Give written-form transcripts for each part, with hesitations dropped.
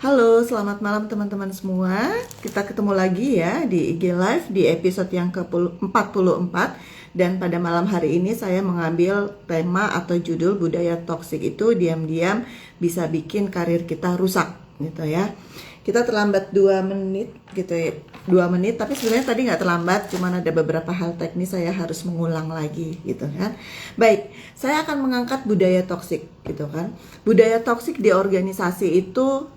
Halo, selamat malam teman-teman semua. Kita ketemu lagi ya di IG Live di episode yang ke-44. Dan pada malam hari ini saya mengambil tema atau judul budaya toksik itu diam-diam bisa bikin karir kita rusak gitu ya. Kita terlambat 2 menit gitu ya, 2 menit, tapi sebenarnya tadi nggak terlambat, cuman ada beberapa hal teknis saya harus mengulang lagi gitu kan. Baik, saya akan mengangkat budaya toksik gitu kan. Budaya toksik di organisasi itu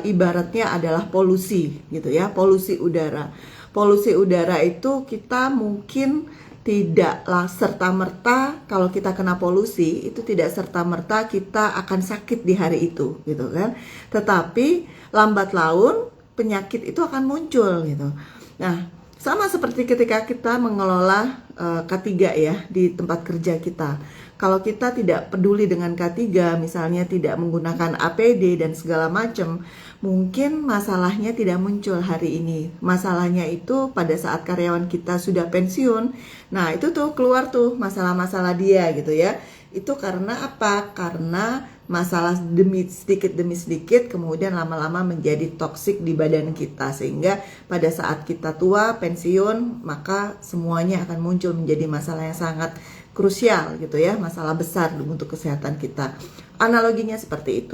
ibaratnya adalah polusi gitu ya, polusi udara. Polusi udara itu kita mungkin tidaklah serta-merta kalau kita kena polusi itu tidak serta-merta kita akan sakit di hari itu gitu kan. Tetapi lambat laun penyakit itu akan muncul gitu. Nah, sama seperti ketika kita mengelola K3 ya di tempat kerja kita. Kalau kita tidak peduli dengan K3, misalnya tidak menggunakan APD dan segala macam, mungkin masalahnya tidak muncul hari ini. Masalahnya itu pada saat karyawan kita sudah pensiun. Nah, itu tuh keluar tuh masalah-masalah dia gitu ya. Itu karena apa? Karena masalah demi sedikit kemudian lama-lama menjadi toksik di badan kita, sehingga pada saat kita tua pensiun maka semuanya akan muncul menjadi masalah yang sangat krusial gitu ya, masalah besar untuk kesehatan kita. Analoginya seperti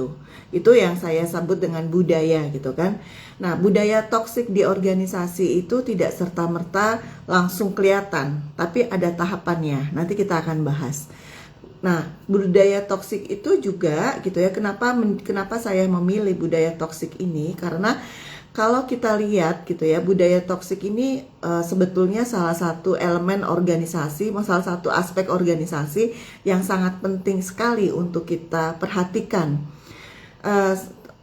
itu yang saya sebut dengan budaya gitu kan. Nah, budaya toksik di organisasi itu tidak serta-merta langsung kelihatan, tapi ada tahapannya, nanti kita akan bahas. Nah, budaya toksik itu juga gitu ya. Kenapa saya memilih budaya toksik ini? Karena kalau kita lihat gitu ya, budaya toksik ini sebetulnya salah satu elemen organisasi, salah satu aspek organisasi yang sangat penting sekali untuk kita perhatikan.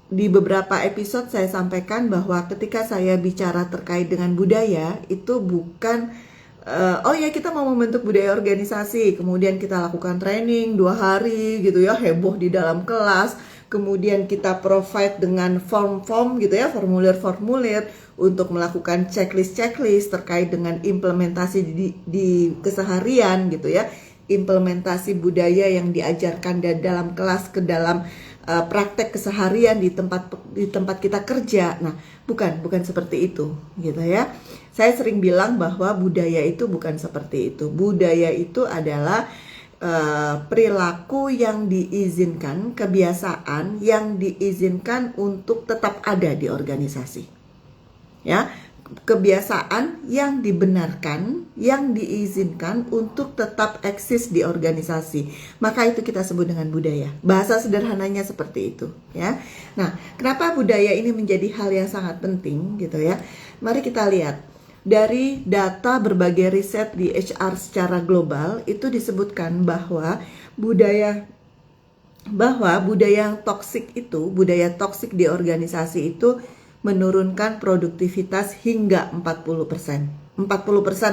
Di beberapa episode saya sampaikan bahwa ketika saya bicara terkait dengan budaya, itu bukan oh ya kita mau membentuk budaya organisasi, kemudian kita lakukan training 2 hari gitu ya, heboh di dalam kelas, kemudian kita provide dengan form-form gitu ya, formulir-formulir untuk melakukan checklist terkait dengan implementasi di keseharian gitu ya, implementasi budaya yang diajarkan dalam kelas ke dalam praktek keseharian di tempat kita kerja. Nah, bukan seperti itu gitu ya. Saya sering bilang bahwa budaya itu bukan seperti itu. Budaya itu adalah perilaku yang diizinkan, kebiasaan yang diizinkan untuk tetap ada di organisasi. Ya, kebiasaan yang dibenarkan, yang diizinkan untuk tetap eksis di organisasi. Maka itu kita sebut dengan budaya. Bahasa sederhananya seperti itu, ya. Nah, kenapa budaya ini menjadi hal yang sangat penting gitu ya? Mari kita lihat. Dari data berbagai riset di HR secara global itu disebutkan bahwa budaya yang toksik itu, budaya toksik di organisasi itu menurunkan produktivitas hingga 40%. 40%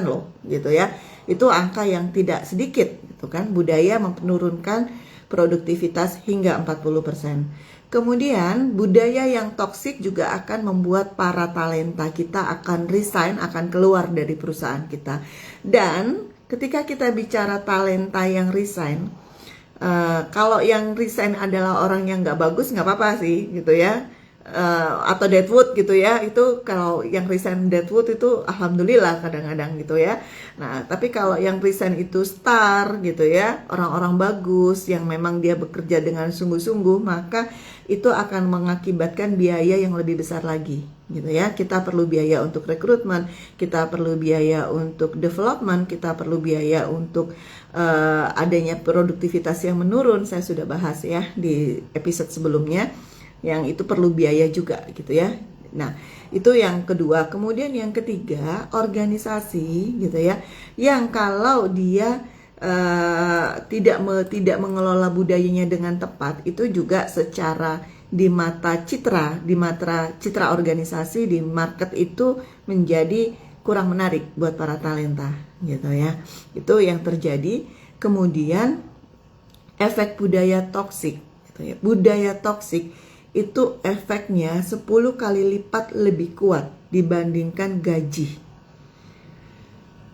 loh gitu ya. Itu angka yang tidak sedikit gitu kan. Budaya menurunkan produktivitas hingga 40%. Kemudian budaya yang toksik juga akan membuat para talenta kita akan resign, akan keluar dari perusahaan kita. Dan ketika kita bicara talenta yang resign, kalau yang resign adalah orang yang nggak bagus, nggak apa-apa sih gitu ya. Atau deadwood gitu ya, itu kalau yang resign deadwood itu alhamdulillah kadang-kadang gitu ya. Nah, tapi kalau yang resign itu star gitu ya, orang-orang bagus yang memang dia bekerja dengan sungguh-sungguh, maka itu akan mengakibatkan biaya yang lebih besar lagi gitu ya. Kita perlu biaya untuk rekrutmen, kita perlu biaya untuk development, kita perlu biaya untuk adanya produktivitas yang menurun. Saya sudah bahas ya di episode sebelumnya, yang itu perlu biaya juga gitu ya. Nah, itu yang kedua. Kemudian yang ketiga, organisasi gitu ya, yang kalau dia tidak mengelola budayanya dengan tepat, itu juga secara di mata citra organisasi di market itu menjadi kurang menarik buat para talenta gitu ya. Itu yang terjadi. Kemudian efek budaya toksik gitu ya. Budaya toksik itu efeknya 10 kali lipat lebih kuat dibandingkan gaji.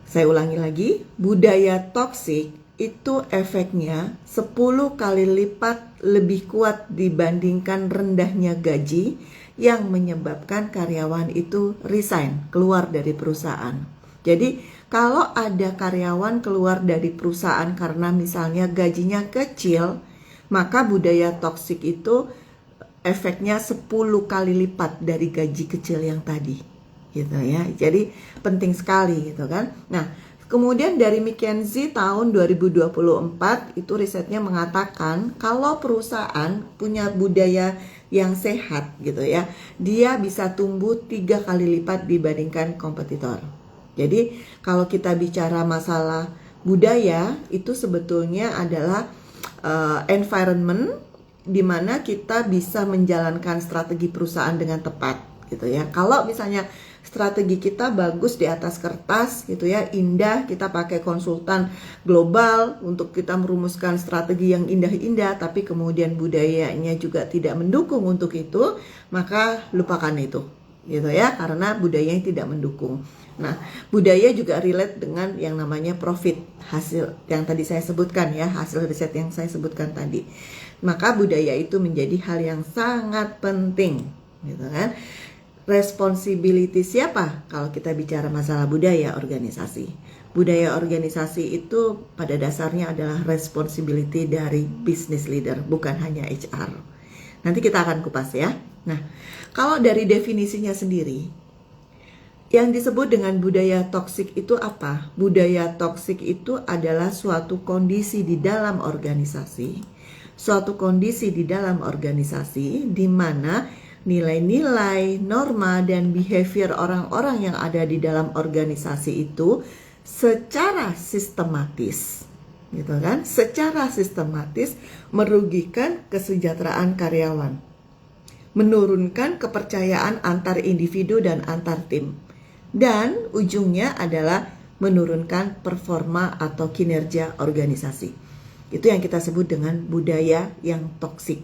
Saya ulangi lagi, budaya toksik itu efeknya 10 kali lipat lebih kuat dibandingkan rendahnya gaji yang menyebabkan karyawan itu resign, keluar dari perusahaan. Jadi kalau ada karyawan keluar dari perusahaan karena misalnya gajinya kecil, maka budaya toksik itu efeknya 10 kali lipat dari gaji kecil yang tadi, gitu ya. Jadi penting sekali gitu kan. Nah, kemudian dari McKinsey tahun 2024 itu risetnya mengatakan kalau perusahaan punya budaya yang sehat gitu ya, dia bisa tumbuh 3 kali lipat dibandingkan kompetitor. Jadi kalau kita bicara masalah budaya itu sebetulnya adalah environment di mana kita bisa menjalankan strategi perusahaan dengan tepat gitu ya. Kalau misalnya strategi kita bagus di atas kertas gitu ya, indah, kita pakai konsultan global untuk kita merumuskan strategi yang indah-indah, tapi kemudian budayanya juga tidak mendukung untuk itu, maka lupakan itu gitu ya, karena budayanya tidak mendukung. Nah, budaya juga relate dengan yang namanya profit, hasil yang tadi saya sebutkan ya, hasil riset yang saya sebutkan tadi. Maka budaya itu menjadi hal yang sangat penting gitu kan. Responsibility siapa kalau kita bicara masalah budaya organisasi? Budaya organisasi itu pada dasarnya adalah responsibility dari business leader, bukan hanya HR. Nanti kita akan kupas ya. Nah, kalau dari definisinya sendiri, yang disebut dengan budaya toksik itu apa? Budaya toksik itu adalah suatu kondisi di dalam organisasi. Suatu kondisi di dalam organisasi di mana nilai-nilai, norma, dan behavior orang-orang yang ada di dalam organisasi itu secara sistematis, gitu kan? Secara sistematis merugikan kesejahteraan karyawan, menurunkan kepercayaan antar individu dan antar tim, dan ujungnya adalah menurunkan performa atau kinerja organisasi. Itu yang kita sebut dengan budaya yang toksik.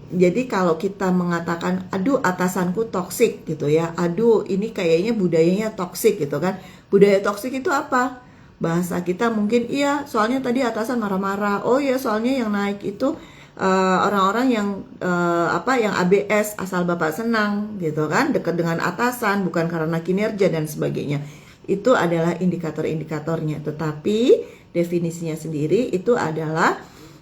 Jadi kalau kita mengatakan, aduh atasanku toksik gitu ya, aduh ini kayaknya budayanya toksik gitu kan. Budaya toksik itu apa? Bahasa kita mungkin, iya soalnya tadi atasan marah-marah, oh ya soalnya yang naik itu orang-orang yang yang ABS, asal bapak senang gitu kan, dekat dengan atasan bukan karena kinerja dan sebagainya. Itu adalah indikator-indikatornya, tetapi definisinya sendiri itu adalah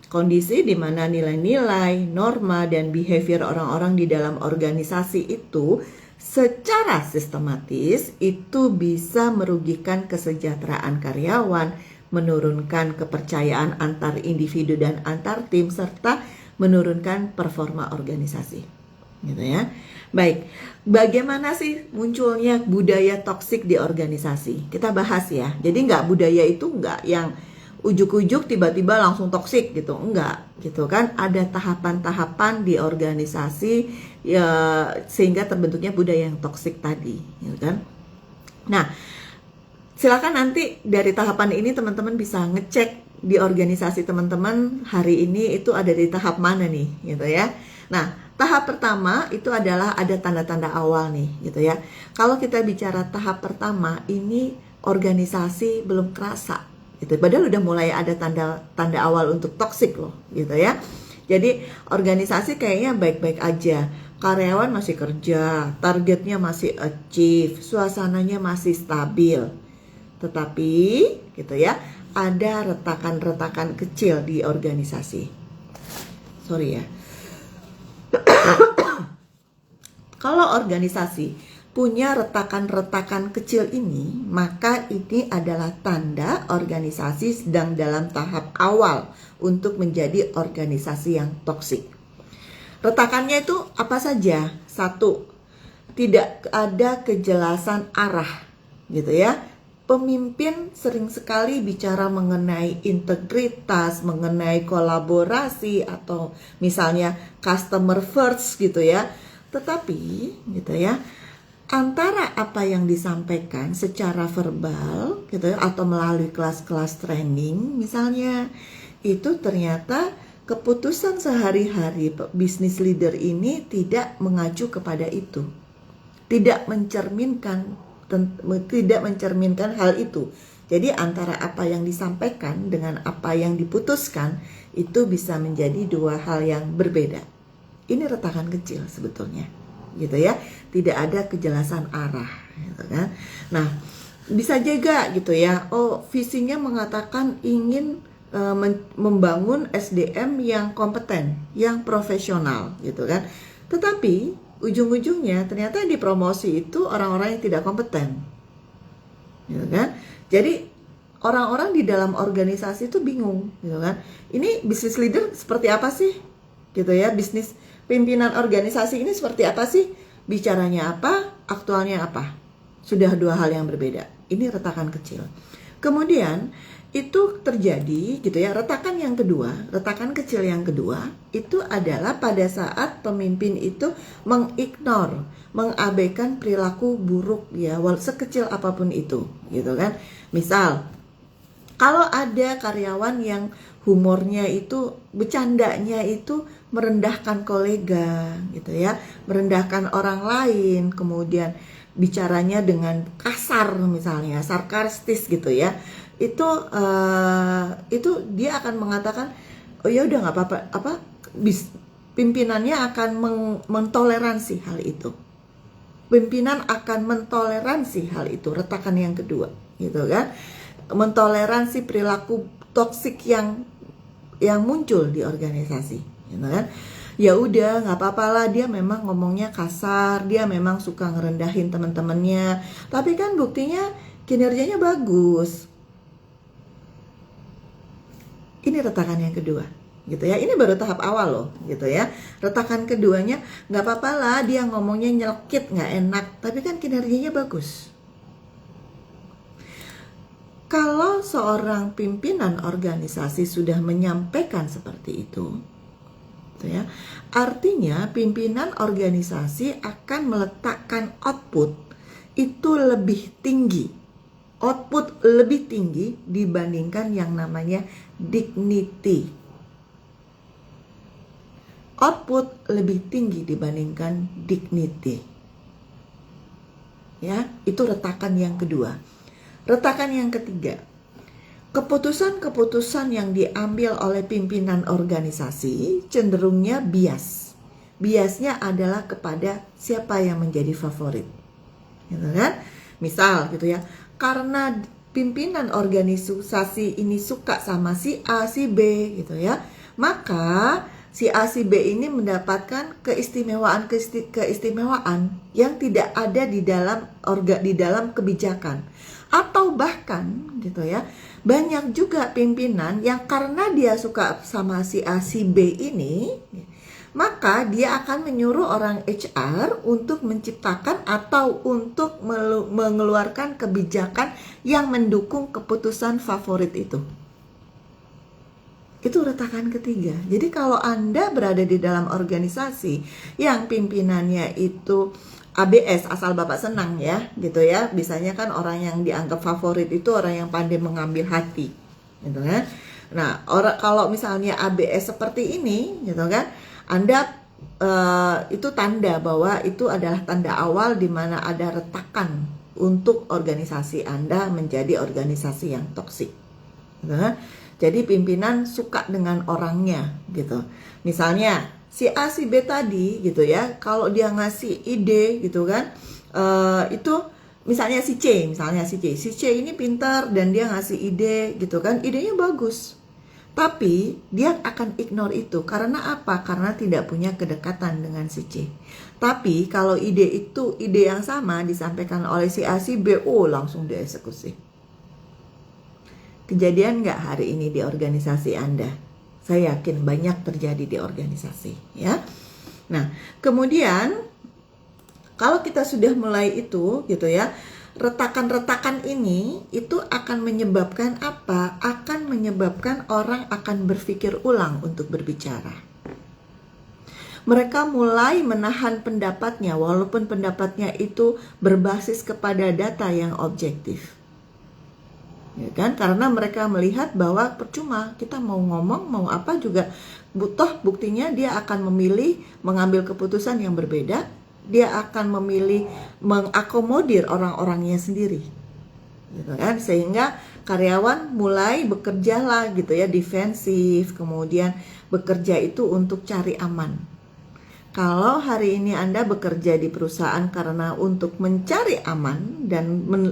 kondisi di mana nilai-nilai, norma, dan behavior orang-orang di dalam organisasi itu secara sistematis itu bisa merugikan kesejahteraan karyawan, menurunkan kepercayaan antar individu dan antar tim, serta menurunkan performa organisasi. Gitu ya. Baik, bagaimana sih munculnya budaya toksik di organisasi? Kita bahas ya. Jadi budaya itu nggak yang ujuk-ujuk tiba-tiba langsung toksik gitu, enggak gitu kan. Ada tahapan-tahapan di organisasi ya, sehingga terbentuknya budaya yang toksik tadi gitu kan. Nah, silakan nanti dari tahapan ini teman-teman bisa ngecek di organisasi teman-teman hari ini itu ada di tahap mana nih gitu ya. Nah, tahap pertama itu adalah ada tanda-tanda awal nih gitu ya. Kalau kita bicara tahap pertama ini organisasi belum kerasa gitu. Padahal udah mulai ada tanda awal untuk toksik loh gitu ya. Jadi organisasi kayaknya baik-baik aja, karyawan masih kerja, targetnya masih achieve, suasananya masih stabil. Tetapi gitu ya, ada retakan-retakan kecil di organisasi. Sorry ya. Kalau organisasi punya retakan-retakan kecil ini, maka ini adalah tanda organisasi sedang dalam tahap awal untuk menjadi organisasi yang toksik. Retakannya itu apa saja? 1, tidak ada kejelasan arah, gitu ya. Pemimpin sering sekali bicara mengenai integritas, mengenai kolaborasi, atau misalnya customer first gitu ya. Tetapi gitu ya, antara apa yang disampaikan secara verbal gitu ya, atau melalui kelas-kelas training misalnya, itu ternyata keputusan sehari-hari bisnis leader ini tidak mengacu kepada itu, tidak mencerminkan hal itu. Jadi antara apa yang disampaikan dengan apa yang diputuskan itu bisa menjadi dua hal yang berbeda. Ini retakan kecil sebetulnya, gitu ya. Tidak ada kejelasan arah, gitu kan. Nah, bisa juga gitu ya. Oh, visinya mengatakan ingin membangun SDM yang kompeten, yang profesional, gitu kan. Tetapi ujung-ujungnya ternyata di promosi itu orang-orang yang tidak kompeten, gitu kan. Jadi orang-orang di dalam organisasi itu bingung, gitu kan. Ini business leader seperti apa sih, gitu ya. Bisnis pimpinan organisasi ini seperti apa sih? Bicaranya apa, aktualnya apa? Sudah dua hal yang berbeda. Ini retakan kecil. Kemudian itu terjadi gitu ya, retakan yang kedua, retakan kecil yang kedua itu adalah pada saat pemimpin itu mengignore, mengabaikan perilaku buruk ya, sekecil apapun itu, gitu kan. Misal, kalau ada karyawan yang humornya itu, bercandanya itu merendahkan kolega gitu ya, merendahkan orang lain, kemudian bicaranya dengan kasar misalnya, sarkastis gitu ya, itu dia akan mengatakan, oh ya udah nggak apa-apa, pimpinannya akan mentoleransi hal itu. Pimpinan akan mentoleransi hal itu, retakan yang kedua, gitu kan, mentoleransi perilaku toksik yang muncul di organisasi, gitu kan. Ya udah nggak apa-apa lah, dia memang ngomongnya kasar, dia memang suka ngerendahin teman-temannya, tapi kan buktinya kinerjanya bagus. Ini retakan yang kedua, gitu ya. Ini baru tahap awal loh, gitu ya. Retakan keduanya, nggak apa-apa lah dia ngomongnya nyelkit, nggak enak, tapi kan kinerjanya bagus. Kalau seorang pimpinan organisasi sudah menyampaikan seperti itu, gitu ya, artinya pimpinan organisasi akan meletakkan output itu lebih tinggi. Output lebih tinggi dibandingkan yang namanya dignity. Output lebih tinggi dibandingkan dignity. Ya, itu retakan yang kedua. Retakan yang ketiga, keputusan-keputusan yang diambil oleh pimpinan organisasi cenderungnya bias. Biasnya adalah kepada siapa yang menjadi favorit, gitu kan? Misal gitu ya, karena pimpinan organisasi ini suka sama si A, si B gitu ya, maka si A, si B ini mendapatkan keistimewaan yang tidak ada di dalam kebijakan. Atau bahkan gitu ya, banyak juga pimpinan yang karena dia suka sama si A, si B ini, maka dia akan menyuruh orang HR untuk menciptakan atau untuk mengeluarkan kebijakan yang mendukung keputusan favorit itu. Itu retakan ketiga. Jadi kalau Anda berada di dalam organisasi yang pimpinannya itu ABS, asal Bapak senang ya, gitu ya. Biasanya kan orang yang dianggap favorit itu orang yang pandai mengambil hati, gitu kan. Nah, kalau misalnya ABS seperti ini, gitu kan, Anda itu tanda bahwa itu adalah tanda awal di mana ada retakan untuk organisasi Anda menjadi organisasi yang toksik, gitu kan. Jadi pimpinan suka dengan orangnya, gitu. Misalnya si A, si B tadi, gitu ya, kalau dia ngasih ide, gitu kan, itu misalnya si C ini pintar dan dia ngasih ide, gitu kan, idenya bagus. Tapi dia akan ignore itu. Karena apa? Karena tidak punya kedekatan dengan si C. Tapi kalau ide yang sama disampaikan oleh si A, si B, langsung dieksekusi. Kejadian nggak hari ini di organisasi Anda? Saya yakin banyak terjadi di organisasi, ya. Nah, kemudian kalau kita sudah mulai itu, gitu ya, retakan-retakan ini itu akan menyebabkan apa? Akan menyebabkan orang akan berpikir ulang untuk berbicara. Mereka mulai menahan pendapatnya walaupun pendapatnya itu berbasis kepada data yang objektif. Ya kan? Karena mereka melihat bahwa percuma kita mau ngomong, mau apa juga butuh buktinya dia akan memilih mengambil keputusan yang berbeda. Dia akan memilih mengakomodir orang-orangnya sendiri, gitu kan? Sehingga karyawan mulai bekerja lah gitu ya, defensif, kemudian bekerja itu untuk cari aman. Kalau hari ini Anda bekerja di perusahaan karena untuk mencari aman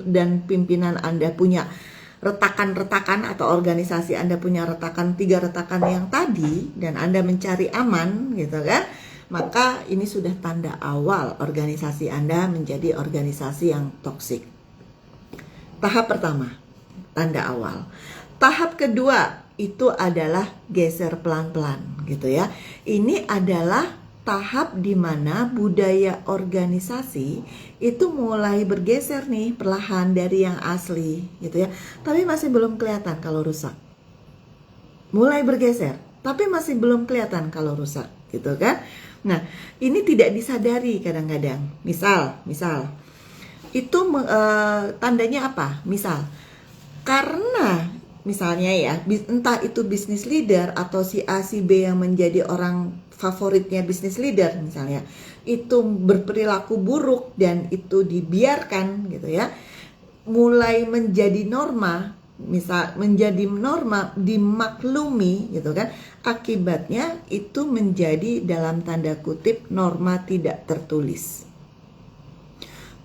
dan pimpinan Anda punya retakan-retakan atau organisasi Anda punya retakan, 3 retakan yang tadi, dan Anda mencari aman gitu kan, maka ini sudah tanda awal organisasi Anda menjadi organisasi yang toksik. Tahap pertama, tanda awal. Tahap kedua itu adalah geser pelan-pelan gitu ya. Ini adalah tahap di mana budaya organisasi itu mulai bergeser nih perlahan dari yang asli gitu ya. Tapi masih belum kelihatan kalau rusak. Mulai bergeser, tapi masih belum kelihatan kalau rusak gitu kan. Nah, ini tidak disadari kadang-kadang. Misal itu tandanya apa? Misal karena misalnya ya, entah itu business leader atau si A si B yang menjadi orang favoritnya business leader misalnya, itu berperilaku buruk dan itu dibiarkan gitu ya, mulai menjadi norma, misal menjadi norma, dimaklumi gitu kan, akibatnya itu menjadi dalam tanda kutip norma tidak tertulis.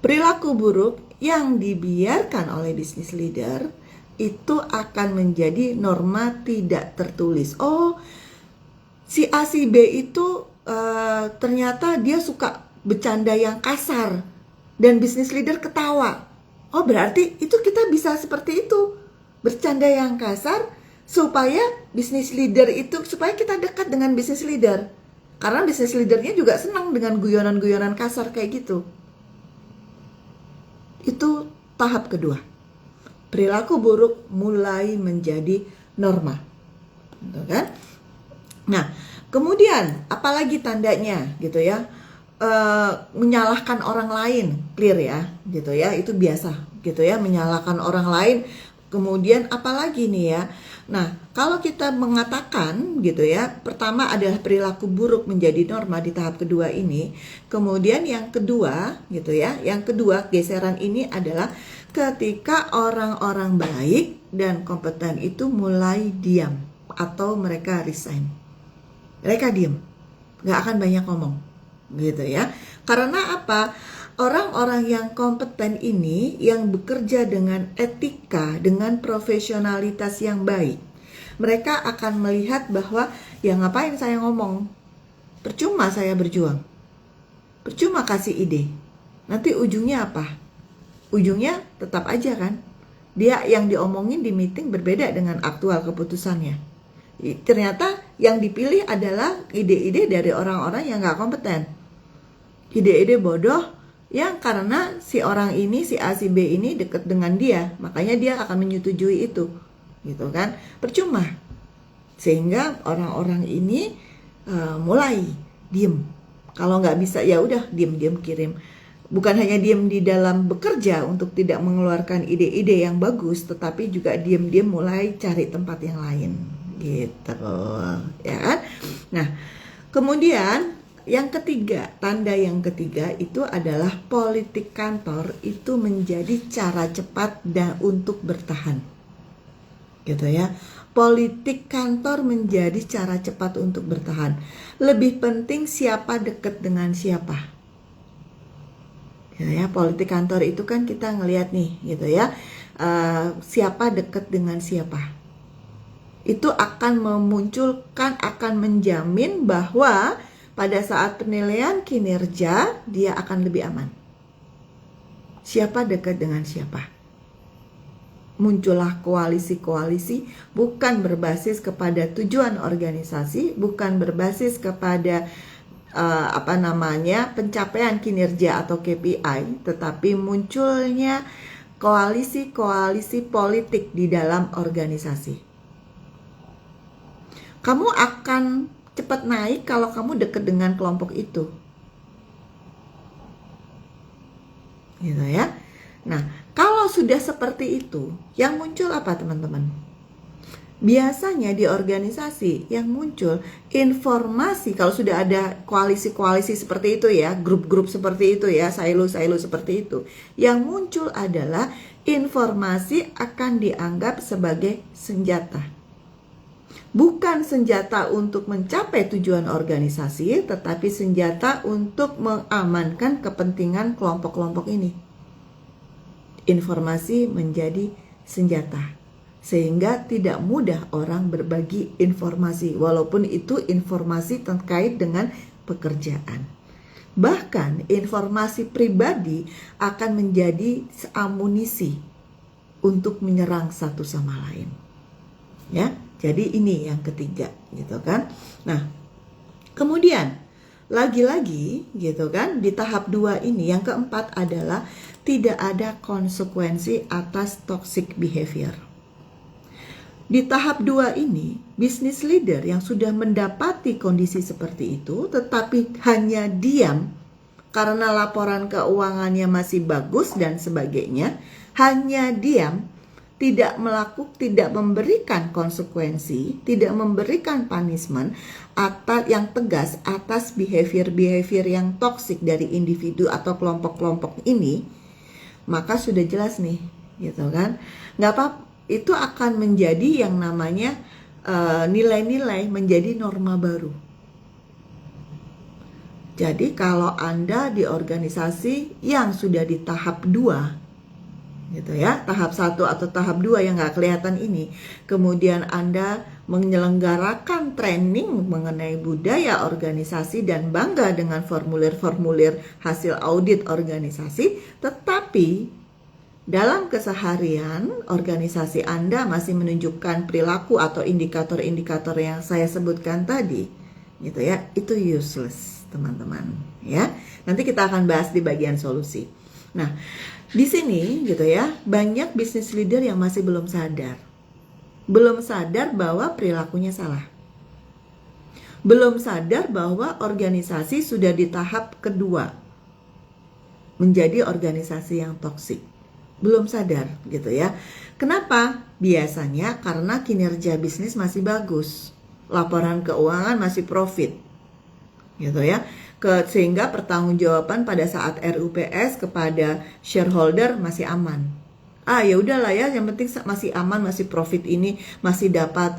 Perilaku buruk yang dibiarkan oleh business leader itu akan menjadi norma tidak tertulis. Oh, si A si B itu ternyata dia suka bercanda yang kasar dan business leader ketawa. Oh, berarti itu kita bisa seperti itu, bercanda yang kasar supaya business leader itu, supaya kita dekat dengan business leader. Karena business leadernya juga senang dengan guyonan-guyonan kasar kayak gitu. Itu tahap kedua. Perilaku buruk mulai menjadi norma, gitu kan? Nah, kemudian apalagi tandanya, gitu ya? Menyalahkan orang lain, clear ya, gitu ya? Itu biasa, gitu ya? Menyalahkan orang lain. Kemudian apalagi nih ya? Nah, kalau kita mengatakan, gitu ya, pertama adalah perilaku buruk menjadi norma di tahap kedua ini. Kemudian yang kedua, gitu ya? Yang kedua geseran ini adalah ketika orang-orang baik dan kompeten itu mulai diam atau mereka resign. Mereka diam, gak akan banyak ngomong gitu ya. Karena apa? Orang-orang yang kompeten ini yang bekerja dengan etika, dengan profesionalitas yang baik, mereka akan melihat bahwa ya ngapain saya ngomong, percuma saya berjuang, percuma kasih ide, nanti ujungnya apa? Ujungnya tetap aja kan, dia yang diomongin di meeting berbeda dengan aktual keputusannya. Ternyata yang dipilih adalah ide-ide dari orang-orang yang gak kompeten, ide-ide bodoh yang karena si orang ini, si A si B ini dekat dengan dia, makanya dia akan menyetujui itu, gitu kan. Percuma. Sehingga orang-orang ini mulai diem. Kalau nggak bisa ya udah diem-diem kirim. Bukan hanya diem di dalam bekerja untuk tidak mengeluarkan ide-ide yang bagus, tetapi juga diem-diem mulai cari tempat yang lain, gitu ya kan. Nah, kemudian yang ketiga, tanda yang ketiga itu adalah politik kantor itu menjadi cara cepat dan untuk bertahan, gitu ya. Politik kantor menjadi cara cepat untuk bertahan. Lebih penting siapa dekat dengan siapa. Ya, politik kantor itu kan kita ngelihat nih, gitu ya, siapa dekat dengan siapa. Itu akan memunculkan, akan menjamin bahwa pada saat penilaian kinerja dia akan lebih aman. Siapa dekat dengan siapa. Muncullah koalisi-koalisi bukan berbasis kepada tujuan organisasi, bukan berbasis kepada pencapaian kinerja atau KPI, tetapi munculnya koalisi-koalisi politik di dalam organisasi. Kamu akan cepat naik kalau kamu dekat dengan kelompok itu, gitu ya. Nah, kalau sudah seperti itu, yang muncul apa teman-teman? Biasanya di organisasi yang muncul informasi, kalau sudah ada koalisi-koalisi seperti itu ya, grup-grup seperti itu ya, silo-silo seperti itu, yang muncul adalah informasi akan dianggap sebagai senjata. Bukan senjata untuk mencapai tujuan organisasi, tetapi senjata untuk mengamankan kepentingan kelompok-kelompok ini. Informasi menjadi senjata, sehingga tidak mudah orang berbagi informasi, walaupun itu informasi terkait dengan pekerjaan. Bahkan informasi pribadi akan menjadi amunisi untuk menyerang satu sama lain. Ya, jadi ini yang ketiga, gitu kan. Nah, kemudian lagi-lagi gitu kan, di tahap 2 ini yang keempat adalah tidak ada konsekuensi atas toxic behavior. Di tahap 2 ini, business leader yang sudah mendapati kondisi seperti itu tetapi hanya diam karena laporan keuangannya masih bagus dan sebagainya, hanya diam, tidak memberikan konsekuensi, tidak memberikan punishment atas yang tegas atas behavior yang toksik dari individu atau kelompok-kelompok ini, maka sudah jelas nih, gitu kan? Nggak apa, itu akan menjadi yang namanya nilai-nilai menjadi norma baru. Jadi kalau Anda di organisasi yang sudah di tahap 2, gitu ya, tahap 1 atau tahap 2 yang nggak kelihatan ini, kemudian Anda menyelenggarakan training mengenai budaya organisasi dan bangga dengan formulir-formulir hasil audit organisasi, tetapi dalam keseharian organisasi Anda masih menunjukkan perilaku atau indikator-indikator yang saya sebutkan tadi, gitu ya, itu useless, teman-teman, ya. Nanti kita akan bahas di bagian solusi. Nah, di sini gitu ya, banyak business leader yang masih belum sadar bahwa perilakunya salah. Belum sadar bahwa organisasi sudah di tahap kedua, menjadi organisasi yang toksik. Belum sadar gitu ya. Kenapa? Biasanya karena kinerja bisnis masih bagus, laporan keuangan masih profit, gitu ya. Sehingga pertanggungjawaban pada saat RUPS kepada shareholder masih aman. Ya udahlah ya, yang penting masih aman, masih profit, ini masih dapat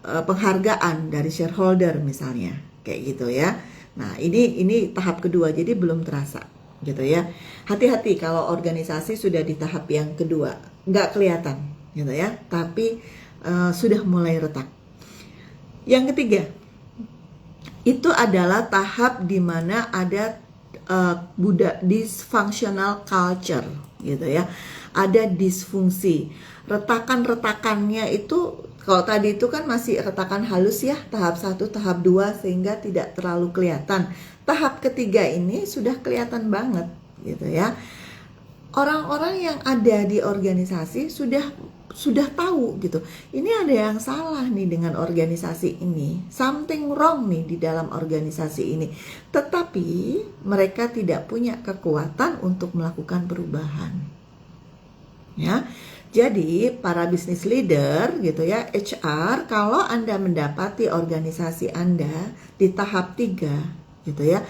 penghargaan dari shareholder misalnya, kayak gitu ya. Nah, ini tahap kedua, jadi belum terasa, gitu ya. Hati-hati kalau organisasi sudah di tahap yang kedua, nggak kelihatan, gitu ya, tapi sudah mulai retak. Yang ketiga, itu adalah tahap di mana ada dysfunctional culture, gitu ya. Ada disfungsi. Retakan-retakannya itu, kalau tadi itu kan masih retakan halus ya, tahap 1, tahap 2, sehingga tidak terlalu kelihatan. Tahap ketiga ini sudah kelihatan banget, gitu ya. Orang-orang yang ada di organisasi sudah tahu gitu, ini ada yang salah nih dengan organisasi ini, something wrong nih di dalam organisasi ini, tetapi mereka tidak punya kekuatan untuk melakukan perubahan, ya. Jadi para business leader gitu ya, HR, kalau Anda mendapati organisasi Anda di tahap 3 gitu ya,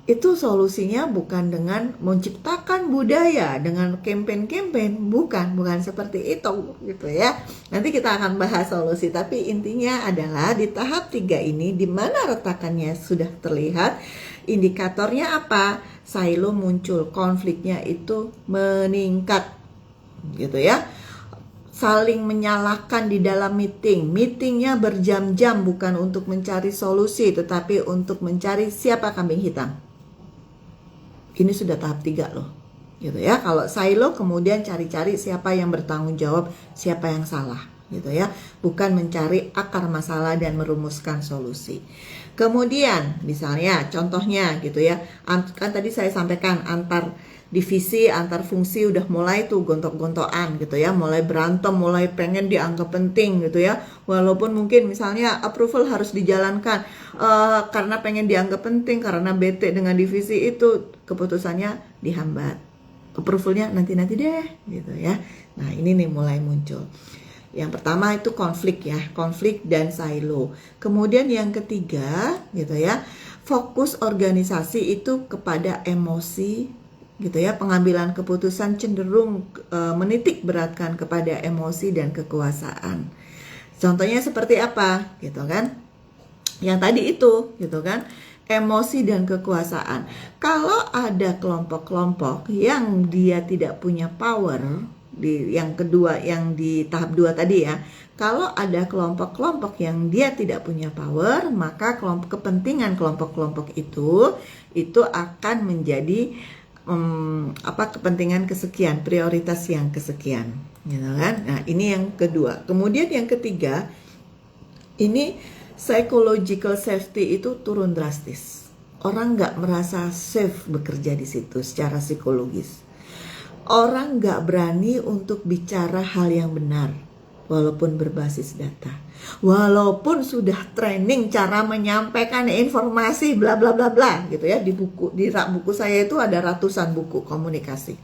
itu solusinya bukan dengan menciptakan budaya dengan campaign-campaign, bukan seperti itu, gitu ya. Nanti kita akan bahas solusi, tapi intinya adalah di tahap 3 ini, di mana retakannya sudah terlihat, indikatornya apa? Silo muncul, konfliknya itu meningkat, gitu ya. Saling menyalahkan di dalam meetingnya berjam-jam, bukan untuk mencari solusi, tetapi untuk mencari siapa kambing hitam. Ini sudah tahap 3 loh, gitu ya. Kalau silo kemudian cari-cari siapa yang bertanggung jawab, siapa yang salah, gitu ya. Bukan mencari akar masalah dan merumuskan solusi. Kemudian misalnya contohnya gitu ya, kan tadi saya sampaikan antar divisi, antar fungsi udah mulai tuh gontok-gontokan gitu ya, mulai berantem, mulai pengen dianggap penting gitu ya, walaupun mungkin misalnya approval harus dijalankan karena pengen dianggap penting, karena bete dengan divisi itu, keputusannya dihambat, approvalnya nanti deh gitu ya. Nah, ini nih mulai muncul. Yang pertama itu konflik ya, konflik dan silo. Kemudian yang ketiga gitu ya, fokus organisasi itu kepada emosi gitu ya. Pengambilan keputusan cenderung menitik beratkan kepada emosi dan kekuasaan. Contohnya seperti apa gitu kan? Yang tadi itu gitu kan, emosi dan kekuasaan. Kalau ada kelompok-kelompok yang dia tidak punya power, di yang kedua, yang di tahap 2 tadi ya, kalau ada kelompok-kelompok yang dia tidak punya power, maka kepentingan kelompok-kelompok itu akan menjadi kepentingan kesekian, prioritas yang kesekian, gitu kan? Nah, ini yang kedua. Kemudian yang ketiga, ini psychological safety itu turun drastis. Orang nggak merasa safe bekerja di situ secara psikologis. Orang nggak berani untuk bicara hal yang benar, walaupun berbasis data. Walaupun sudah training cara menyampaikan informasi bla bla bla bla gitu ya, di rak buku saya itu ada ratusan buku komunikasi.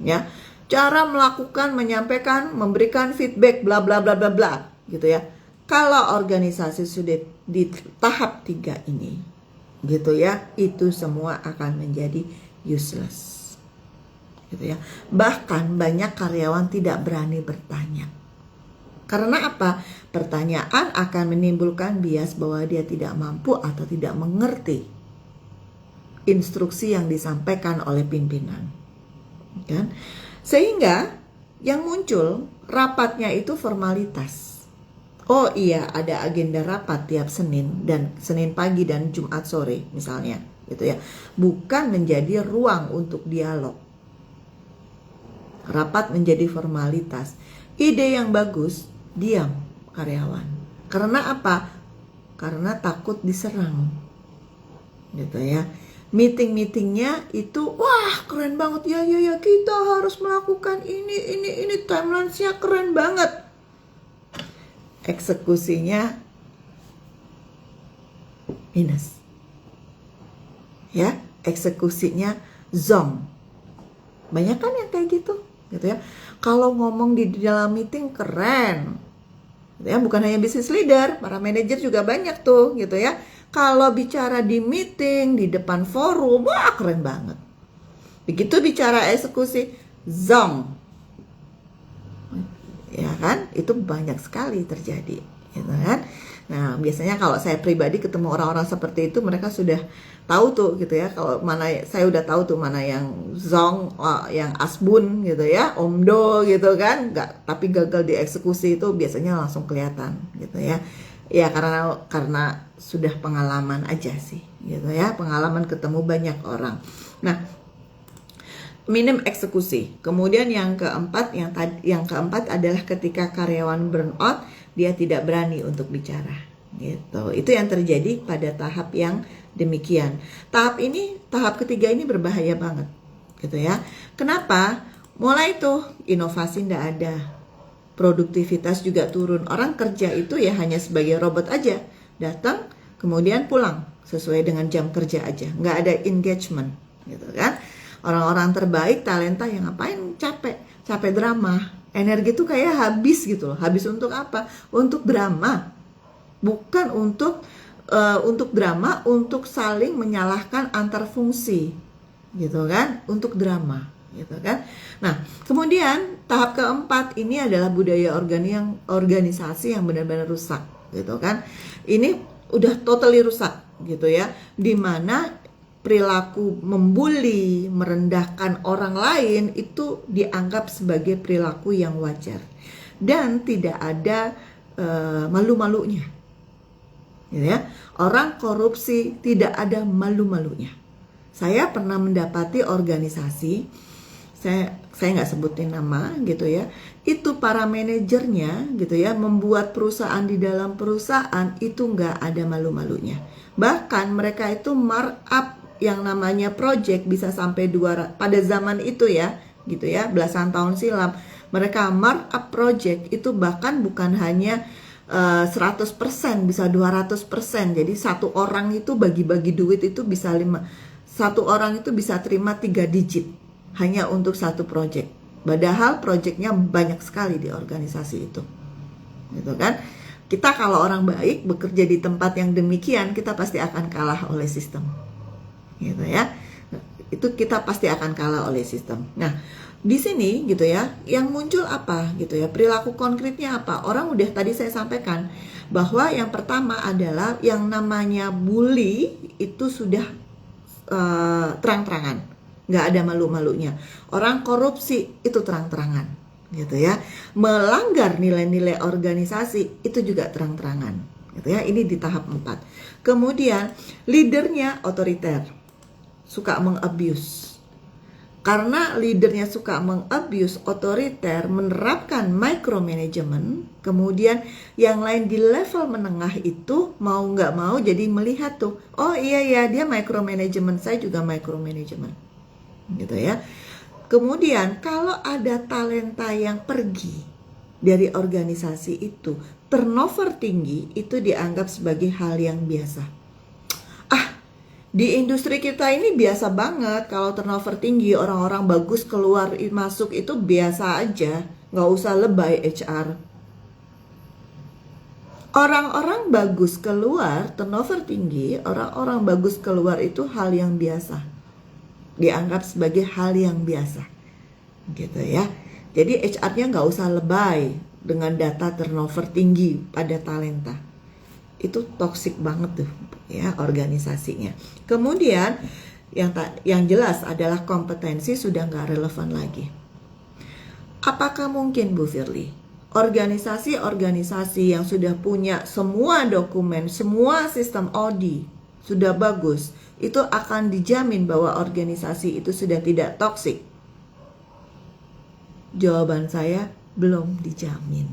Ya, cara melakukan, menyampaikan, memberikan feedback bla bla bla bla bla gitu ya. Kalau organisasi sudah di tahap 3 ini gitu ya, itu semua akan menjadi useless. Gitu ya. Bahkan banyak karyawan tidak berani bertanya. Karena apa? Pertanyaan akan menimbulkan bias bahwa dia tidak mampu atau tidak mengerti instruksi yang disampaikan oleh pimpinan. Kan? Sehingga yang muncul rapatnya itu formalitas. Oh iya, ada agenda rapat tiap Senin pagi dan Jumat sore misalnya, gitu ya. Bukan menjadi ruang untuk dialog. Rapat menjadi formalitas. Ide yang bagus, diam karyawan. Karena apa? Karena takut diserang. Gitu ya. Meeting-meetingnya itu wah keren banget ya kita harus melakukan ini timeline-nya keren banget. Eksekusinya minus. Ya, eksekusinya zonk. Banyak kan yang kayak gitu ya. Kalau ngomong di dalam meeting keren, gitu ya. Bukan hanya business leader, para manajer juga banyak tuh, gitu ya. Kalau bicara di meeting, di depan forum, wah keren banget. Begitu bicara eksekusi, zonk, ya kan? Itu banyak sekali terjadi, gitu kan? Nah, biasanya kalau saya pribadi ketemu orang-orang seperti itu, mereka sudah tahu tuh gitu ya, kalau mana saya udah tahu tuh mana yang zong, yang asbun gitu ya, omdo gitu kan, tapi gagal dieksekusi itu biasanya langsung kelihatan gitu ya. Ya karena sudah pengalaman aja sih gitu ya, pengalaman ketemu banyak orang. Nah, minim eksekusi. Kemudian yang keempat adalah ketika karyawan burnout, dia tidak berani untuk bicara gitu. Itu yang terjadi pada tahap yang demikian. Tahap ketiga ini berbahaya banget gitu ya. Kenapa? Mulai tuh inovasi ndak ada, produktivitas juga turun. Orang kerja itu ya hanya sebagai robot aja, datang kemudian pulang sesuai dengan jam kerja aja, nggak ada engagement gitu kan. Orang-orang terbaik, talenta yang ngapain capek drama, energi tuh kayak habis gitu loh. Habis untuk apa? Untuk drama, bukan untuk drama, untuk saling menyalahkan antar fungsi gitu kan, untuk drama gitu kan. Nah, kemudian tahap keempat ini adalah budaya organisasi yang benar-benar rusak gitu kan. Ini udah totally rusak gitu ya, dimana perilaku membuli, merendahkan orang lain itu dianggap sebagai perilaku yang wajar dan tidak ada malu-malunya. Gitu ya. Orang korupsi tidak ada malu-malunya. Saya pernah mendapati organisasi, saya nggak sebutin nama gitu ya, itu para manajernya gitu ya, membuat perusahaan di dalam perusahaan itu nggak ada malu-malunya. Bahkan mereka itu markup yang namanya project bisa sampai 200 pada zaman itu ya, gitu ya, belasan tahun silam. Mereka markup project itu bahkan bukan hanya 100%, bisa 200%. Jadi satu orang itu bagi-bagi duit itu bisa satu orang itu bisa terima 3 digit hanya untuk satu project. Padahal projectnya banyak sekali di organisasi itu, gitu kan? Kita kalau orang baik bekerja di tempat yang demikian, kita pasti akan kalah oleh sistem, gitu ya. Itu kita pasti akan kalah oleh sistem. Nah, di sini gitu ya, yang muncul apa gitu ya, perilaku konkretnya apa? Orang udah tadi saya sampaikan bahwa yang pertama adalah yang namanya bully itu sudah terang-terangan, nggak ada malu-malunya. Orang korupsi itu terang-terangan gitu ya, melanggar nilai-nilai organisasi itu juga terang-terangan gitu ya. Ini di tahap 4. Kemudian leadernya otoriter, suka mengabuse. Karena leadernya suka mengabuse, otoriter, menerapkan micromanagement, kemudian yang lain di level menengah itu mau nggak mau jadi melihat tuh, oh iya ya dia micromanagement, saya juga micromanagement gitu ya. Kemudian kalau ada talenta yang pergi dari organisasi itu, turnover tinggi itu dianggap sebagai hal yang biasa. Di industri kita ini biasa banget kalau turnover tinggi, orang-orang bagus keluar masuk itu biasa aja, nggak usah lebay HR. Orang-orang bagus keluar, turnover tinggi, orang-orang bagus keluar itu hal yang biasa, dianggap sebagai hal yang biasa, gitu ya. Jadi HR-nya nggak usah lebay dengan data turnover tinggi pada talenta. Itu toksik banget tuh ya organisasinya. Kemudian yang jelas adalah kompetensi sudah nggak relevan lagi. Apakah mungkin Bu Firly, organisasi-organisasi yang sudah punya semua dokumen, semua sistem audit sudah bagus, itu akan dijamin bahwa organisasi itu sudah tidak toksik? Jawaban saya belum dijamin.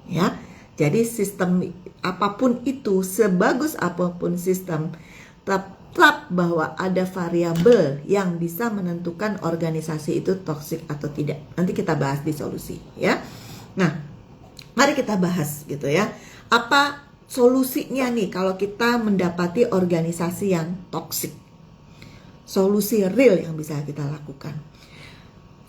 Ya. Jadi sistem apapun itu, sebagus apapun sistem, tetap bahwa ada variabel yang bisa menentukan organisasi itu toksik atau tidak. Nanti kita bahas di solusi ya. Nah, mari kita bahas gitu ya. Apa solusinya nih kalau kita mendapati organisasi yang toksik? Solusi real yang bisa kita lakukan.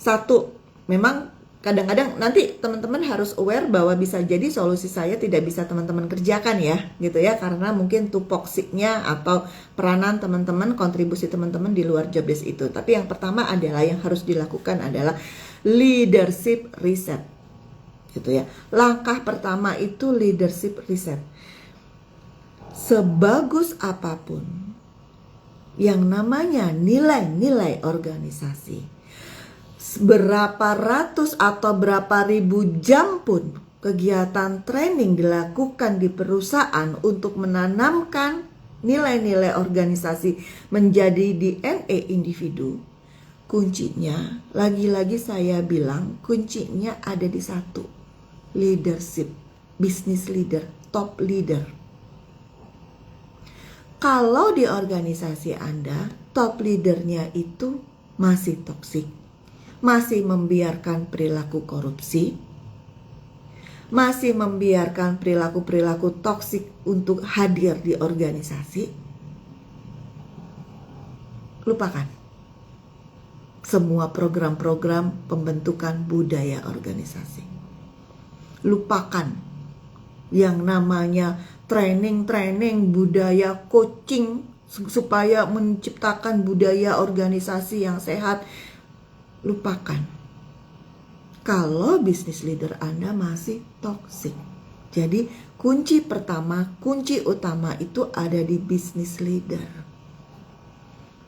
Satu, memang kadang-kadang nanti teman-teman harus aware bahwa bisa jadi solusi saya tidak bisa teman-teman kerjakan ya, gitu ya, karena mungkin tupoksiknya atau peranan teman-teman, kontribusi teman-teman di luar job desk itu. Tapi yang pertama adalah yang harus dilakukan adalah leadership reset, gitu ya. Langkah pertama itu leadership reset. Sebagus apapun yang namanya nilai-nilai organisasi, berapa ratus atau berapa ribu jam pun kegiatan training dilakukan di perusahaan untuk menanamkan nilai-nilai organisasi menjadi DNA individu, kuncinya, lagi-lagi saya bilang, kuncinya ada di satu, leadership, business leader, top leader. Kalau di organisasi Anda, top leadernya itu masih toksik, masih membiarkan perilaku korupsi, masih membiarkan perilaku-perilaku toksik untuk hadir di organisasi, lupakan semua program-program pembentukan budaya organisasi. Lupakan yang namanya training budaya, coaching supaya menciptakan budaya organisasi yang sehat. Lupakan kalau bisnis leader Anda masih toksik. Jadi kunci pertama, kunci utama itu ada di bisnis leader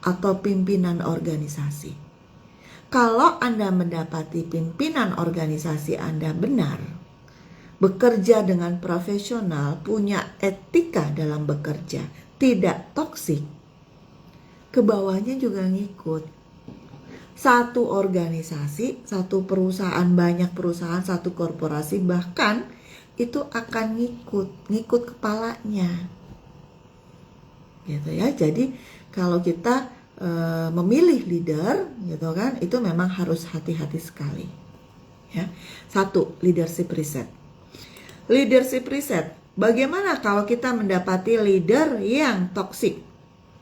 atau pimpinan organisasi. Kalau Anda mendapati pimpinan organisasi Anda benar, bekerja dengan profesional, punya etika dalam bekerja, tidak toksik, ke bawahnya juga ngikut. Satu organisasi, satu perusahaan, banyak perusahaan, satu korporasi bahkan itu akan ngikut kepalanya, gitu ya. Jadi kalau kita memilih leader, gitu kan, itu memang harus hati-hati sekali. Ya, satu, leadership reset. Leadership reset. Bagaimana kalau kita mendapati leader yang toksik,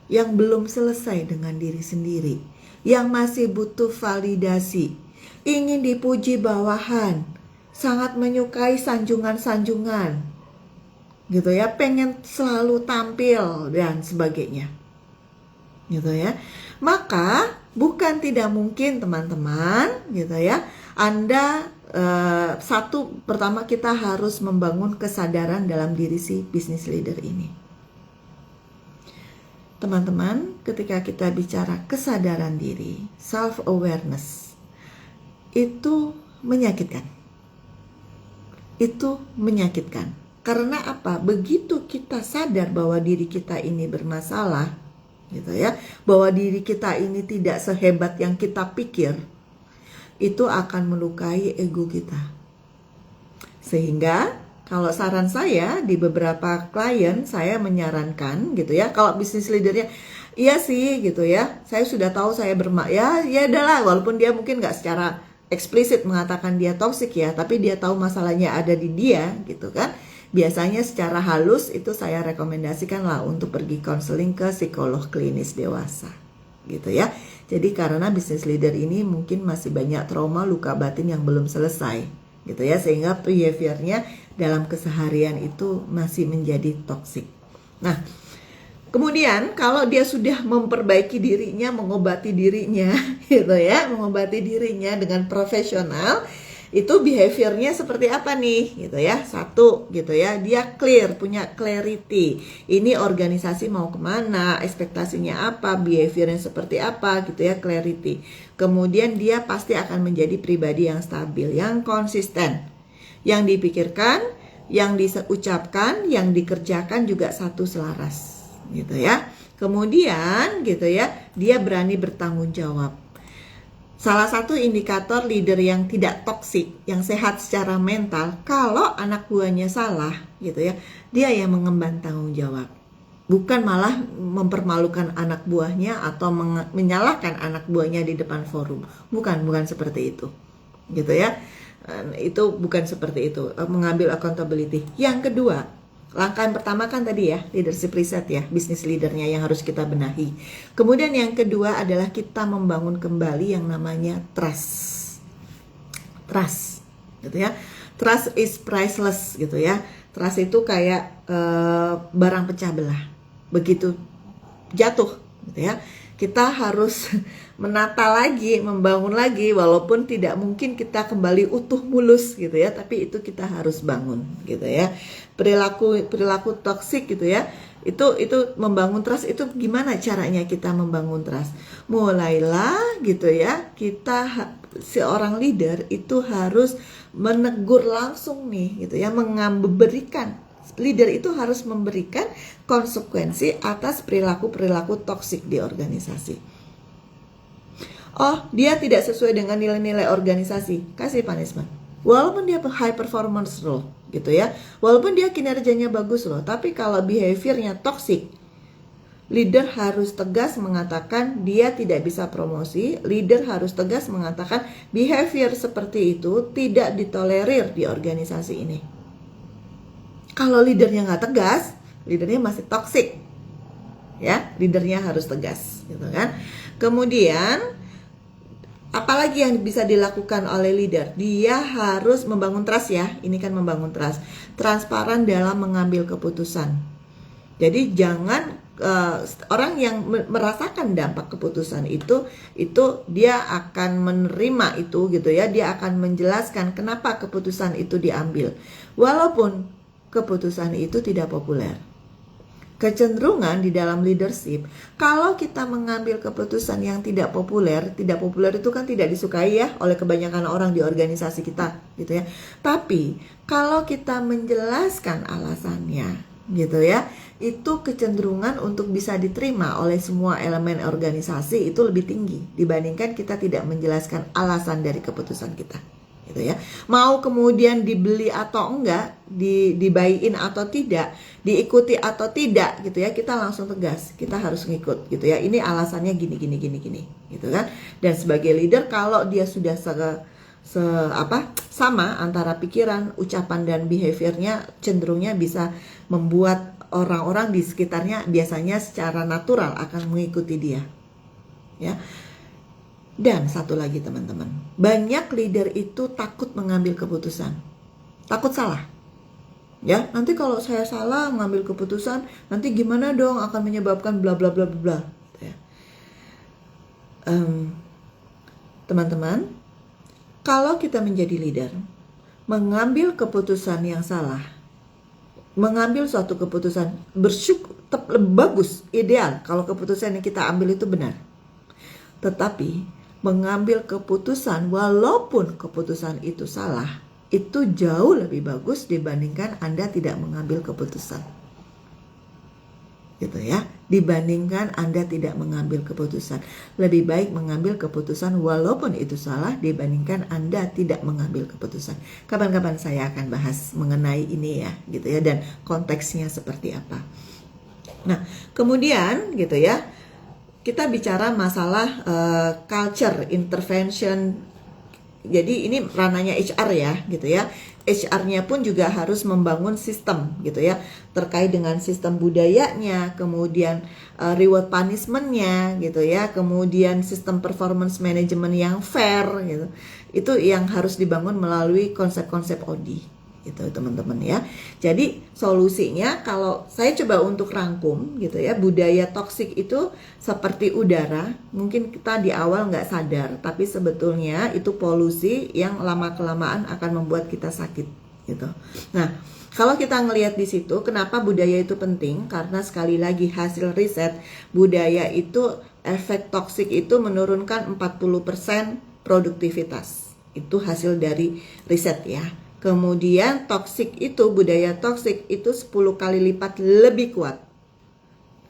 yang belum selesai dengan diri sendiri, yang masih butuh validasi, ingin dipuji bawahan, sangat menyukai sanjungan-sanjungan, gitu ya, pengen selalu tampil dan sebagainya. gitu ya. Maka bukan tidak mungkin teman-teman, gitu ya. Anda pertama kita harus membangun kesadaran dalam diri si business leader ini. Teman-teman, ketika kita bicara kesadaran diri, self awareness, itu menyakitkan. Itu menyakitkan. Karena apa? Begitu kita sadar bahwa diri kita ini bermasalah, gitu ya, bahwa diri kita ini tidak sehebat yang kita pikir, itu akan melukai ego kita. Sehingga kalau saran saya di beberapa klien, saya menyarankan gitu ya, kalau bisnis leadernya iya sih gitu ya, saya sudah tahu saya ya adalah, walaupun dia mungkin nggak secara eksplisit mengatakan dia toksik ya, tapi dia tahu masalahnya ada di dia gitu kan. Biasanya secara halus itu saya rekomendasikan lah untuk pergi konseling ke psikolog klinis dewasa gitu ya. Jadi karena business leader ini mungkin masih banyak trauma, luka batin yang belum selesai gitu ya, sehingga behaviornya dalam keseharian itu masih menjadi toksik. Nah, kemudian kalau dia sudah memperbaiki dirinya, mengobati dirinya gitu ya, mengobati dirinya dengan profesional, itu behaviornya seperti apa nih gitu ya. Satu gitu ya, dia clear, punya clarity, ini organisasi mau kemana, ekspektasinya apa, behaviornya seperti apa gitu ya, clarity. Kemudian dia pasti akan menjadi pribadi yang stabil, yang konsisten, yang dipikirkan, yang diucapkan, yang dikerjakan juga satu selaras gitu ya. Kemudian gitu ya, dia berani bertanggung jawab. Salah satu indikator leader yang tidak toksik, yang sehat secara mental, kalau anak buahnya salah gitu ya, dia yang mengemban tanggung jawab. Bukan malah mempermalukan anak buahnya atau menyalahkan anak buahnya di depan forum. Bukan seperti itu. Gitu ya. Itu bukan seperti itu, mengambil accountability. Yang kedua, langkah yang pertama kan tadi ya, leadership reset ya, bisnis leadernya yang harus kita benahi. Kemudian yang kedua adalah kita membangun kembali yang namanya trust. Trust, gitu ya. Trust is priceless gitu ya. Trust itu kayak barang pecah belah. Begitu jatuh, gitu ya. Kita harus menata lagi, membangun lagi, walaupun tidak mungkin kita kembali utuh mulus gitu ya, tapi itu kita harus bangun gitu ya. Perilaku toksik gitu ya, itu membangun trust. Itu gimana caranya kita membangun trust? Mulailah gitu ya, kita seorang leader itu harus menegur langsung nih gitu ya, memberikan. Leader itu harus memberikan konsekuensi atas perilaku-perilaku toksik di organisasi. Oh, dia tidak sesuai dengan nilai-nilai organisasi, kasih punishment. Walaupun dia high performance role gitu ya, walaupun dia kinerjanya bagus loh, tapi kalau behaviornya toksik, leader harus tegas mengatakan dia tidak bisa promosi. Leader harus tegas mengatakan behavior seperti itu tidak ditolerir di organisasi ini. Kalau leadernya nggak tegas, leadernya masih toksik, ya. Leadernya harus tegas, gitu kan. Kemudian, apalagi yang bisa dilakukan oleh leader? Dia harus membangun trust ya. Ini kan membangun trust. Transparan dalam mengambil keputusan. Jadi jangan orang yang merasakan dampak keputusan itu dia akan menerima itu gitu ya. Dia akan menjelaskan kenapa keputusan itu diambil, walaupun keputusan itu tidak populer. Kecenderungan di dalam leadership, kalau kita mengambil keputusan yang tidak populer itu kan tidak disukai ya oleh kebanyakan orang di organisasi kita gitu ya. Tapi kalau kita menjelaskan alasannya gitu ya, itu kecenderungan untuk bisa diterima oleh semua elemen organisasi itu lebih tinggi dibandingkan kita tidak menjelaskan alasan dari keputusan kita. Gitu ya. Mau kemudian dibeli atau enggak, dibayin atau tidak, diikuti atau tidak gitu ya, kita langsung tegas, kita harus ngikut gitu ya. Ini alasannya gini gitu kan. Dan sebagai leader kalau dia sudah sama antara pikiran, ucapan dan behaviornya, cenderungnya bisa membuat orang-orang di sekitarnya biasanya secara natural akan mengikuti dia. Ya. Dan satu lagi teman-teman, banyak leader itu takut mengambil keputusan, takut salah. Ya, nanti kalau saya salah mengambil keputusan, nanti gimana dong, akan menyebabkan bla bla bla bla. Ya. Teman-teman, kalau kita menjadi leader, mengambil keputusan yang salah, mengambil suatu keputusan bagus, ideal kalau keputusan yang kita ambil itu benar. Tetapi mengambil keputusan walaupun keputusan itu salah, itu jauh lebih bagus dibandingkan Anda tidak mengambil keputusan. Gitu ya, dibandingkan Anda tidak mengambil keputusan. Lebih baik mengambil keputusan walaupun itu salah dibandingkan Anda tidak mengambil keputusan. Kapan-kapan saya akan bahas mengenai ini ya, gitu ya, dan konteksnya seperti apa. Nah, kemudian gitu ya, kita bicara masalah culture intervention. Jadi ini ranahnya HR ya, gitu ya. HR-nya pun juga harus membangun sistem gitu ya, terkait dengan sistem budayanya, kemudian reward punishment-nya gitu ya, kemudian sistem performance management yang fair gitu. Itu yang harus dibangun melalui konsep-konsep OD gitu teman-teman ya. Jadi solusinya kalau saya coba untuk rangkum gitu ya, budaya toksik itu seperti udara, mungkin kita di awal nggak sadar, tapi sebetulnya itu polusi yang lama-kelamaan akan membuat kita sakit gitu. Nah, kalau kita ngelihat di situ, kenapa budaya itu penting? Karena sekali lagi hasil riset, budaya itu efek toksik itu menurunkan 40% produktivitas. Itu hasil dari riset ya. Kemudian toksik itu, budaya toksik itu 10 kali lipat lebih kuat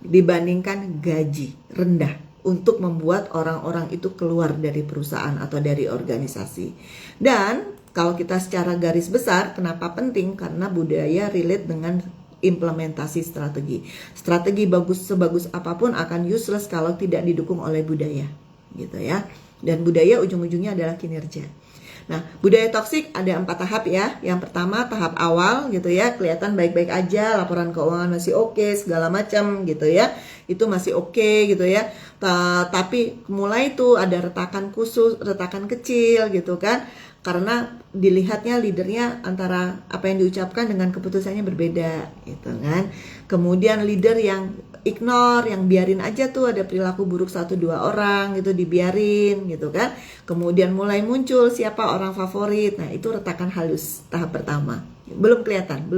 dibandingkan gaji rendah untuk membuat orang-orang itu keluar dari perusahaan atau dari organisasi. Dan kalau kita secara garis besar, kenapa penting? Karena budaya relate dengan implementasi strategi. Strategi sebagus apapun akan useless kalau tidak didukung oleh budaya, gitu ya. Dan budaya ujung-ujungnya adalah kinerja. Nah, budaya toksik ada 4 tahap ya. Yang pertama tahap awal gitu ya, kelihatan baik-baik aja, laporan keuangan masih oke, segala macam gitu ya. Itu masih oke gitu ya. Tapi mulai tuh ada retakan khusus, retakan kecil gitu kan. Karena dilihatnya leadernya antara apa yang diucapkan dengan keputusannya berbeda gitu kan. Kemudian leader yang ignore, yang biarin aja tuh ada perilaku buruk 1-2 orang gitu, dibiarin gitu kan. Kemudian mulai muncul siapa orang favorit. Nah, itu retakan halus tahap pertama. Belum kelihatan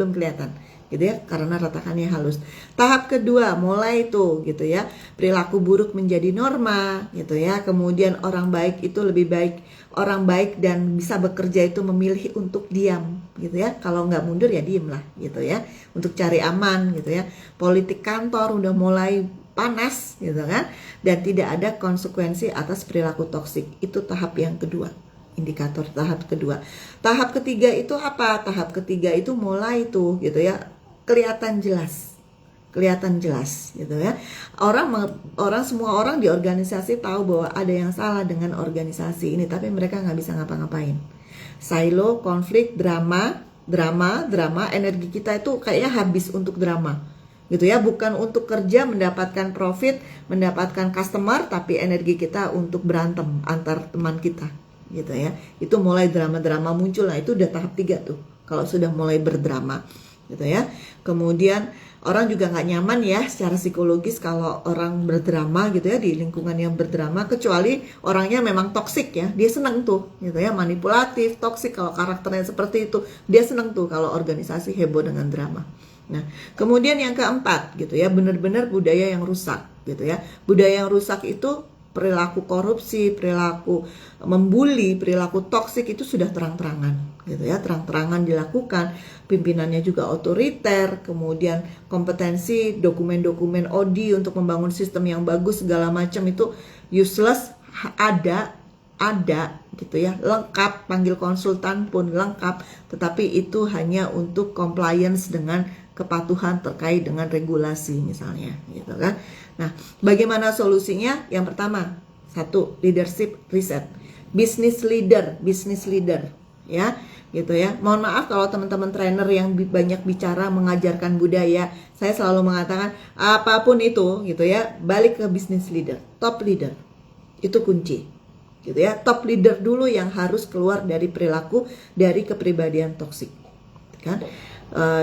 gitu ya, karena retakannya halus. Tahap kedua mulai tuh gitu ya, perilaku buruk menjadi norma gitu ya. Kemudian orang baik itu lebih baik, orang baik dan bisa bekerja itu memilih untuk diam gitu ya. Kalau nggak mundur ya diem lah gitu ya, untuk cari aman gitu ya. Politik kantor udah mulai panas gitu kan, dan tidak ada konsekuensi atas perilaku toksik. Itu tahap yang kedua, indikator tahap kedua. Tahap ketiga itu apa? Tahap ketiga itu mulai tuh gitu ya, kelihatan jelas gitu ya. Semua orang di organisasi tahu bahwa ada yang salah dengan organisasi ini, tapi mereka nggak bisa ngapa-ngapain. Silo, konflik, drama, energi kita itu kayaknya habis untuk drama gitu ya, bukan untuk kerja mendapatkan profit, mendapatkan customer, tapi energi kita untuk berantem antar teman kita gitu ya. Itu mulai drama-drama muncul. Nah, itu udah tahap 3 tuh, kalau sudah mulai berdrama gitu ya. Kemudian orang juga nggak nyaman ya secara psikologis kalau orang berdrama gitu ya, di lingkungan yang berdrama, kecuali orangnya memang toksik ya, dia seneng tuh gitu ya, manipulatif, toksik. Kalau karakternya seperti itu, dia seneng tuh kalau organisasi heboh dengan drama. Nah, kemudian yang keempat gitu ya, benar-benar budaya yang rusak gitu ya. Budaya yang rusak itu perilaku korupsi, perilaku membuli, perilaku toksik itu sudah terang-terangan gitu ya, terang-terangan dilakukan. Pimpinannya juga otoriter, kemudian kompetensi dokumen-dokumen OD untuk membangun sistem yang bagus segala macam itu useless. Ada gitu ya, lengkap, panggil konsultan pun lengkap, tetapi itu hanya untuk compliance dengan kepatuhan terkait dengan regulasi misalnya gitu kan. Nah, bagaimana solusinya? Yang pertama, 1, leadership riset. Business leader ya gitu ya. Mohon maaf kalau teman-teman trainer yang banyak bicara mengajarkan budaya, saya selalu mengatakan apapun itu gitu ya, balik ke business leader, top leader. Itu kunci gitu ya. Top leader dulu yang harus keluar dari perilaku, dari kepribadian toksik kan.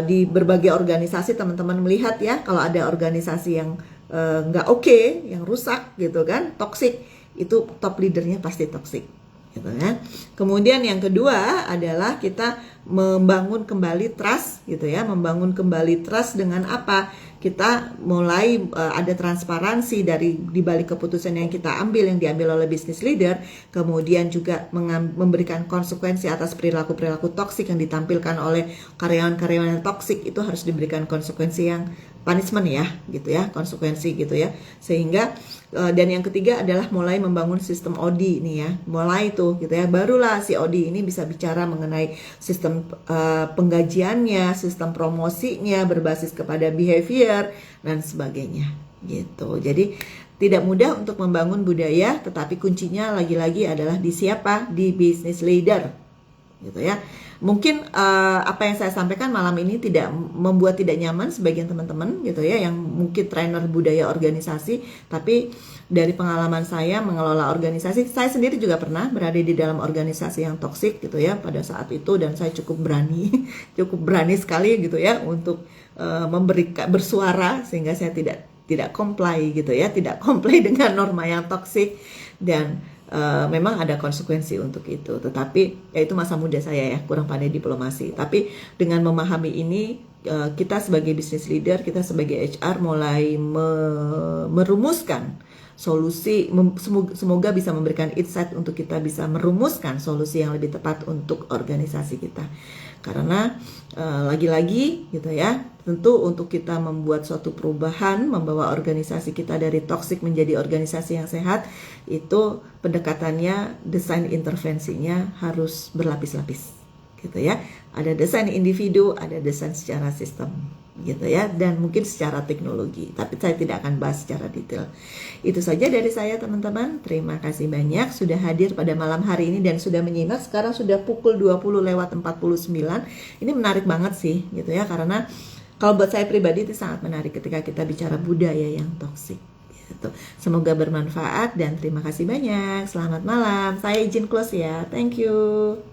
Di berbagai organisasi teman-teman melihat ya, kalau ada organisasi yang nggak oke, yang rusak gitu kan, toksik, itu top leadernya pasti toksik, gitu ya. Kemudian yang kedua adalah kita membangun kembali trust, gitu ya. Membangun kembali trust dengan apa? Kita mulai ada transparansi dari di balik keputusan yang kita ambil, yang diambil oleh business leader. Kemudian juga memberikan konsekuensi atas perilaku-perilaku toksik yang ditampilkan oleh karyawan-karyawan yang toksik, itu harus diberikan konsekuensi yang punishment ya, gitu ya, konsekuensi gitu ya. Sehingga dan yang ketiga adalah mulai membangun sistem OD nih ya, mulai tuh gitu ya, barulah si OD ini bisa bicara mengenai sistem penggajiannya, sistem promosinya berbasis kepada behavior dan sebagainya gitu. Jadi tidak mudah untuk membangun budaya, tetapi kuncinya lagi-lagi adalah di siapa? Di business leader, gitu ya. Mungkin apa yang saya sampaikan malam ini tidak membuat tidak nyaman sebagian teman-teman gitu ya, yang mungkin trainer budaya organisasi, tapi dari pengalaman saya mengelola organisasi, saya sendiri juga pernah berada di dalam organisasi yang toksik gitu ya pada saat itu, dan saya cukup berani cukup berani sekali gitu ya untuk memberikan bersuara, sehingga saya tidak comply gitu ya, tidak comply dengan norma yang toksik, dan memang ada konsekuensi untuk itu. Tetapi ya itu masa muda saya ya, kurang pandai diplomasi. Tapi dengan memahami ini, kita sebagai business leader, kita sebagai HR mulai merumuskan solusi, semoga bisa memberikan insight untuk kita bisa merumuskan solusi yang lebih tepat untuk organisasi kita. Karena lagi-lagi gitu ya, tentu untuk kita membuat suatu perubahan, membawa organisasi kita dari toksik menjadi organisasi yang sehat, itu pendekatannya, desain intervensinya harus berlapis-lapis gitu ya. Ada desain individu, ada desain secara sistem gitu ya, dan mungkin secara teknologi, tapi saya tidak akan bahas secara detail. Itu saja dari saya teman-teman. Terima kasih banyak sudah hadir pada malam hari ini dan sudah menyimak. Sekarang sudah pukul 20:49. Ini menarik banget sih gitu ya, karena kalau buat saya pribadi itu sangat menarik ketika kita bicara budaya yang toksik gitu. Semoga bermanfaat dan terima kasih banyak. Selamat malam. Saya izin close ya. Thank you.